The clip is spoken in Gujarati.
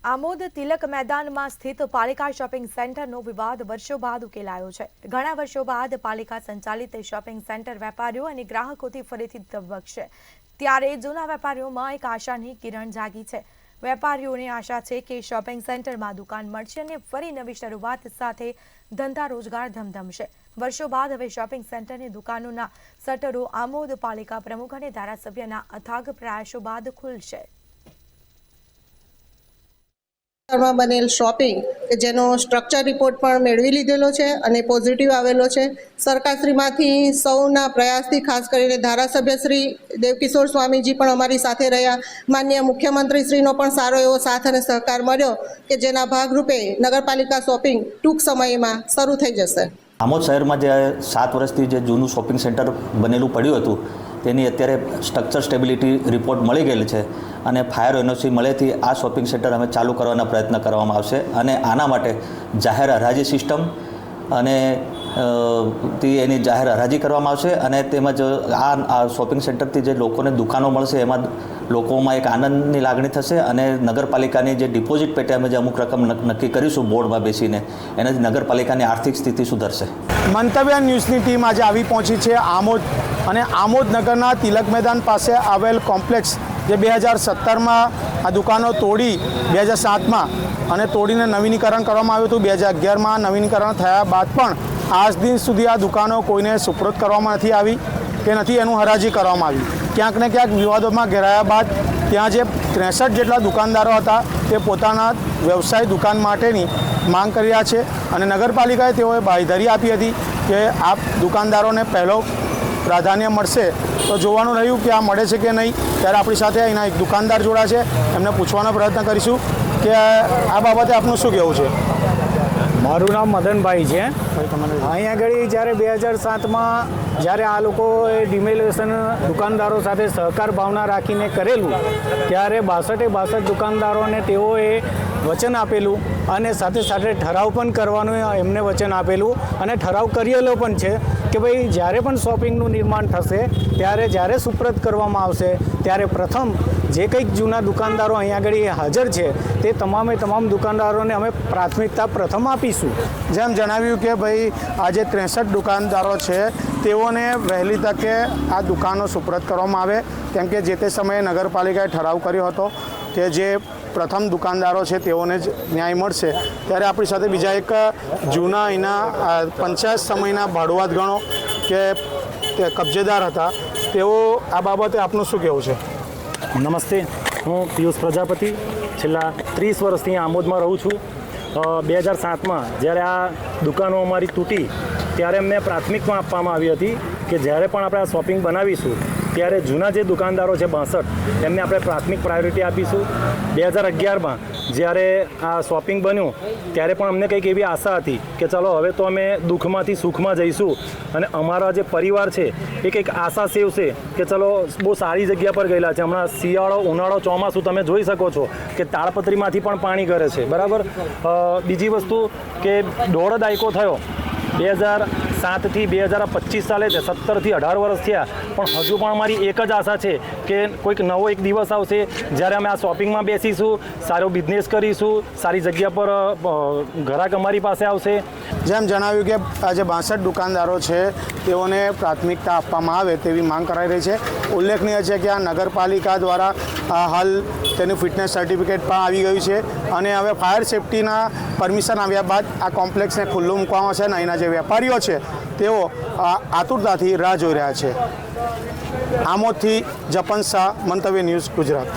આમોદ તિલક મેદાનમાં સ્થિત પાલિકા શોપિંગ સેન્ટરનો વિવાદ વર્ષો બાદ ઉકેલાયો છે। ઘણા વર્ષો બાદ પાલિકા સંચાલિત શોપિંગ સેન્ટર વેપારીઓ અને ગ્રાહકોથી ફરીથી ધબકશે, ત્યારે જૂના વેપારીઓમાં એક આશાની કિરણ જાગી છે। વેપારીઓને આશા છે કે શોપિંગ સેન્ટરમાં દુકાન મળશે અને ફરી નવી શરૂઆત સાથે ધંધા રોજગાર ધમધમશે। વર્ષો બાદ હવે શોપિંગ સેન્ટરની દુકાનોના શટરો આમોદ પાલિકા પ્રમુખ અને ધારાસભ્યના અથાગ પ્રયાસો બાદ ખુલશે। માં બનેલ શોપિંગ કે જેનો સ્ટ્રક્ચર રિપોર્ટ પણ મેળવી લીધેલો છે અને પોઝિટિવ આવેલો છે। સરકારશ્રીમાંથી સૌના પ્રયાસથી ખાસ કરીને ધારાસભ્ય શ્રી દેવકિશોર સ્વામીજી પણ અમારી સાથે રહ્યા, માનનીય મુખ્યમંત્રીશ્રીનો પણ સારો એવો સાથ અને સહકાર મળ્યો કે જેના ભાગરૂપે નગરપાલિકા શોપિંગ ટૂંક સમયમાં શરૂ થઈ જશે। આમોદ શહેરમાં જે 7 વર્ષથી જે જૂનું શોપિંગ સેન્ટર બનેલું પડ્યું હતું તેની અત્યારે સ્ટ્રક્ચર સ્ટેબિલિટી રિપોર્ટ મળી ગયેલ છે અને ફાયર એનઓસી મળેથી આ શોપિંગ સેન્ટર અમે ચાલુ કરવાના પ્રયત્ન કરવામાં આવશે અને આના માટે જાહેર હરાજી સિસ્ટમ અને એની જાહેર હરાજી કરવામાં આવશે અને તેમજ આ શોપિંગ સેન્ટરથી જે લોકોને દુકાનો મળશે એમાં લોકોમાં એક આનંદની લાગણી થશે અને નગરપાલિકાની જે ડિપોઝિટ પેટે અમે જે અમુક રકમ નક્કી કરીશું બોર્ડમાં બેસીને એનાથી નગરપાલિકાની આર્થિક સ્થિતિ સુધરશે। મંતવ્ય ન્યૂઝની ટીમ આજે આવી પહોંચી છે આમોદ અને આમોદ નગરના તિલક મેદાન પાસે આવેલ કોમ્પ્લેક્સ જે 2017માં આ દુકાનો તોડી 2007માં અને તોડીને નવીનીકરણ કરવામાં આવ્યું હતું। 2011માં નવીનીકરણ થયા બાદ પણ આજ દિન સુધી આ દુકાનો કોઈને સુપ્રત કરવામાં નથી આવી કે નથી એનું હરાજી કરવામાં આવી। ક્યાંક ને ક્યાંક વિવાદોમાં ઘેરાયા બાદ ત્યાં જે 63 જેટલા દુકાનદારો હતા તે પોતાના વ્યવસાય દુકાન માટેની માંગ કરી રહ્યા છે અને નગરપાલિકાએ તેઓએ બાંયધરી આપી હતી કે આ દુકાનદારોને પહેલો પ્રાધાન્ય મળશે। તો જોવાનું રહ્યું કે આ મળે છે કે નહીં। ત્યારે આપણી સાથે અહીંના એક દુકાનદાર જોડા છે, એમને પૂછવાનો પ્રયત્ન કરીશું કે આ બાબતે આપનું શું કહેવું છે? મારું નામ મદનભાઈ છે। અહીં આગળ જ્યારે 2007માં જ્યારે આ લોકોએ ડિમોલેશન દુકાનદારો સાથે સહકાર ભાવના રાખીને કરેલું ત્યારે 62 દુકાનદારોને તેઓએ વચન આપેલું અને સાથે સાથે ઠરાવ પણ કરવાનું એમને વચન આપેલું અને ઠરાવ કરેલો પણ છે કે ભાઈ જ્યારે પણ શોપિંગનું નિર્માણ થશે ત્યારે જ્યારે સુપ્રત કરવામાં આવશે ત્યારે પ્રથમ જે કંઈક જૂના દુકાનદારો અહીં આગળ હાજર છે તે તમામે તમામ દુકાનદારોને અમે પ્રાથમિકતા પ્રથમ આપીશું। જેમ જણાવ્યું કે ભાઈ આ જે 63 દુકાનદારો છે તેઓને વહેલી તકે આ દુકાનો સુપ્રત કરવામાં આવે કેમ કે જે તે સમયે નગરપાલિકાએ ઠરાવ કર્યો હતો કે જે પ્રથમ દુકાનદારો છે તેઓને જ ન્યાય મળશે। ત્યારે આપણી સાથે બીજા એક જૂના અહીંના પંચાયત સમયના ભાડુઆત ગણો કે કબજેદાર હતા, તેઓ આ બાબતે આપનું શું કહેવું છે? નમસ્તે, હું પિયુષ પ્રજાપતિ છેલ્લા 30 વર્ષથી આમોદમાં રહું છું। 2007માં જ્યારે આ દુકાનો અમારી તૂટી ત્યારે અમને પ્રાથમિકમાં આપવામાં આવી હતી કે જ્યારે પણ આપણે આ શોપિંગ બનાવીશું ત્યારે જૂના જે દુકાનદારો છે 62 એમને આપણે પ્રાથમિક પ્રાયોરિટી આપીશું। 2011માં જ્યારે આ શોપિંગ બન્યું ત્યારે પણ અમને કંઈક એવી આશા હતી કે ચલો હવે તો અમે દુઃખમાંથી સુખમાં જઈશું અને અમારા જે પરિવાર છે એ કંઈક આશા સેવશે કે ચલો બહુ સારી જગ્યા પર ગયેલા છે। હમણાં શિયાળો ઉનાળો ચોમાસું તમે જોઈ શકો છો કે તાળપત્રીમાંથી પણ પાણી કરે છે, બરાબર। બીજી વસ્તુ કે 1.5 દાયકો થયો 2007થી 2025 સાલે છે, 17થી 18 વર્ષ થયા પણ હજુ પણ અમારી એક જ આશા છે કે કોઈક નવો એક દિવસ આવશે જ્યારે અમે આ શોપિંગમાં બેસીશું, સારો બિઝનેસ કરીશું, સારી જગ્યા પર ગ્રાહક અમારી પાસે આવશે। જેમ જણાવ્યું કે આ જે 62 દુકાનદારો છે તેઓને પ્રાથમિકતા આપવામાં આવે તેવી માંગ કરાઈ રહી છે। ઉલ્લેખનીય છે કે આ નગરપાલિકા દ્વારા હાલ તેનું ફિટનેસ સર્ટિફિકેટ પણ આવી ગયું છે અને હવે ફાયર સેફ્ટીના પરમિશન આવ્યા બાદ આ કોમ્પ્લેક્સને ખુલ્લું મૂકવામાં છે અને અહીંના જે વેપારીઓ છે તેઓ આતુરતાથી રાહ જોઈ રહ્યા છે। આમોદથી જપન શાહ, મંતવ્ય ન્યૂઝ, ગુજરાત।